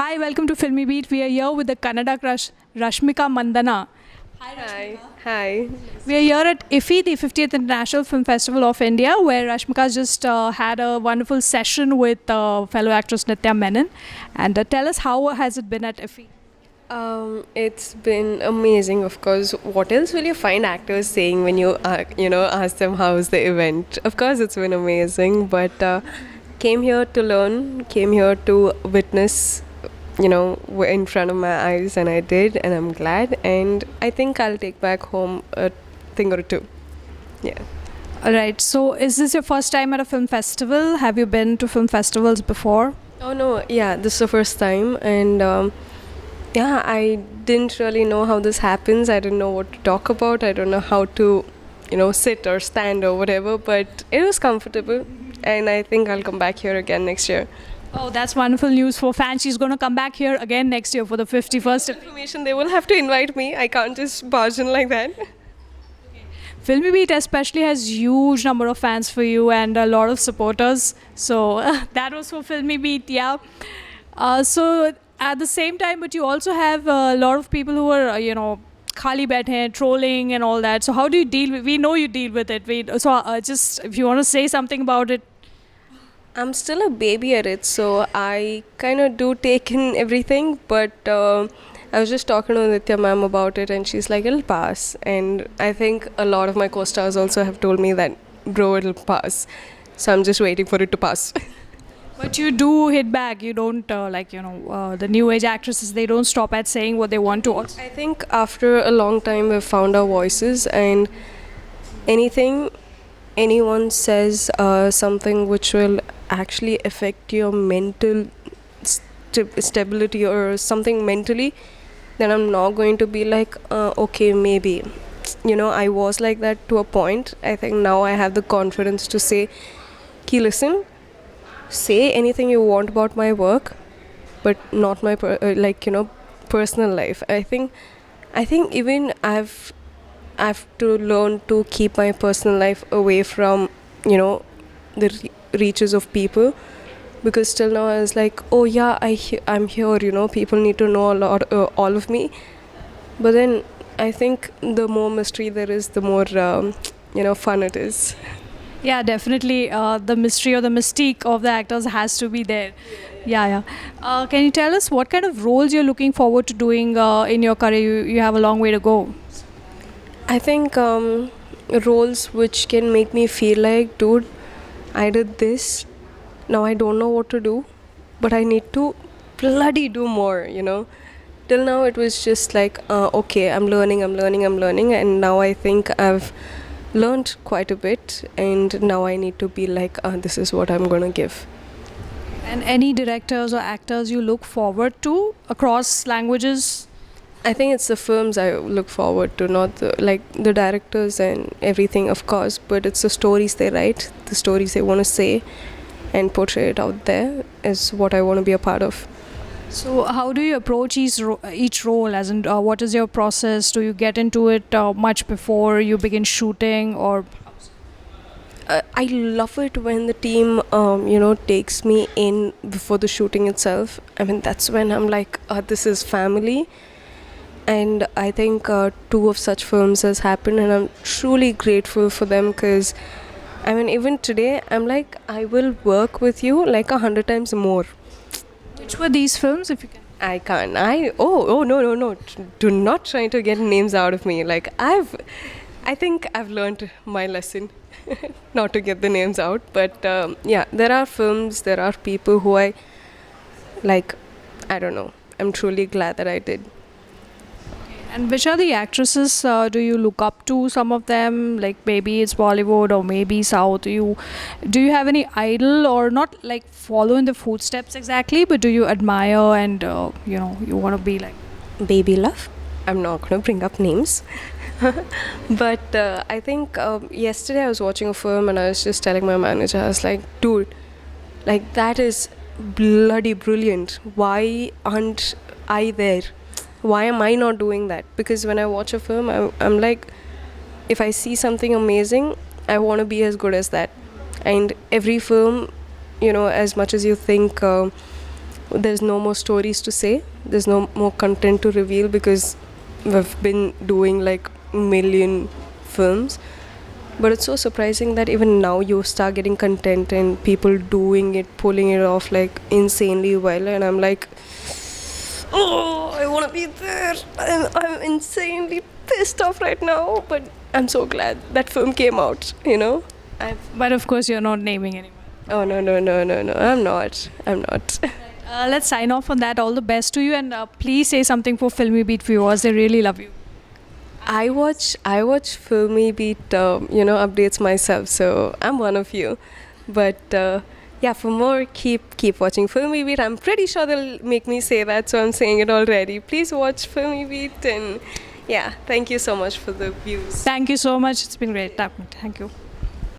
Hi, welcome to Filmy Beat. We are here with the Kannada crush Rashmika Mandana. Hi. Hi. We are here at IFFI, the 50th International Film Festival of India, where Rashmika just had a wonderful session with fellow actress Nitya Menon. And tell us, how has it been at IFFI? It's been amazing. Of course, what else will you find actors saying when ask them how's the event? Of course, it's been amazing. But came here to learn, came here to witness, in front of my eyes, and I did, and I'm glad. And I think I'll take back home a thing or two. Yeah. All right, so is this your first time at a film festival? Have you been to film festivals before? Oh no, yeah, this is the first time, and yeah, I didn't really know how this happens. I didn't know what to talk about. I don't know how to, sit or stand or whatever, but it was comfortable, and I think I'll come back here again next year. Oh, that's wonderful news for fans. She's going to come back here again next year for the 51st. Information, they will have to invite me. I can't just barge in like that. Filmy Beat especially has huge number of fans for you and a lot of supporters. So that was for Filmy Beat, yeah. So at the same time, but you also have a lot of people who are, khali baithe hain, trolling and all that. So how do you deal with? We know you deal with it. Just if you want to say something about it. I'm still a baby at it, so I kind of do take in everything, but I was just talking to Nitya ma'am about it, and she's like, it'll pass. And I think a lot of my co-stars also have told me that, bro, it'll pass. So I'm just waiting for it to pass. But you do hit back. You don't the new age actresses. They don't stop at saying what they want to. Also. I think after a long time we've found our voices, and anything anyone says something which will actually affect your mental stability or something mentally, then I'm not going to be like, okay, maybe. I was like that to a point. I think now I have the confidence to say, Ki, listen, say anything you want about my work, but not my personal life. I think even I've to learn to keep my personal life away from the reaches of people, because till now I was like, oh yeah, I'm here, people need to know a lot, all of me. But then I think the more mystery there is, the more fun it is. Yeah, definitely. The mystery or the mystique of the actors has to be there. Yeah. Can you tell us what kind of roles you're looking forward to doing in your career? You have a long way to go. I think roles which can make me feel like, dude, I did this, now I don't know what to do, but I need to bloody do more, Till now it was just like, okay, I'm learning, and now I think I've learned quite a bit, and now I need to be like, this is what I'm going to give. And any directors or actors you look forward to across languages? I think it's the films I look forward to, not the directors and everything, of course, but it's the stories they write, the stories they want to say and portray it out there is what I want to be a part of. So how do you approach each role? As in, what is your process? Do you get into it much before you begin shooting, or? I love it when the team, takes me in before the shooting itself. I mean, that's when I'm like, this is family. And I think 2 of such films has happened, and I'm truly grateful for them, because I mean, even today I'm like, I will work with you like 100 times more. Which were these films, if you can? I can't. No. Do not try to get names out of me. Like, I think I've learned my lesson not to get the names out. But yeah, there are films, there are people who I like, I don't know. I'm truly glad that I did. And which are the actresses do you look up to? Some of them, like maybe it's Bollywood or maybe South. Do you have any idol, or not like follow in the footsteps exactly, but do you admire and you want to be like Baby Love? I'm not going to bring up names. But I think yesterday I was watching a film, and I was just telling my manager, I was like, dude, like that is bloody brilliant. Why aren't I there? Why am I not doing that? Because when I watch a film, I'm like, if I see something amazing, I want to be as good as that. And every film, as much as you think there's no more stories to say, there's no more content to reveal, because we've been doing like million films. But it's so surprising that even now you start getting content and people doing it, pulling it off like insanely well. And I'm like, oh, I want to be there. I'm insanely pissed off right now. But I'm so glad that film came out, you know? But of course, you're not naming anyone. Oh, no. I'm not. Let's sign off on that. All the best to you, and please say something for Filmy Beat viewers. They really love you. I watch Filmy Beat, updates myself, so I'm one of you. But yeah, for more, keep watching Filmy Beat. I'm pretty sure they'll make me say that, so I'm saying it already. Please watch Filmy Beat, and yeah, thank you so much for the views. Thank you so much. It's been great. Thank you.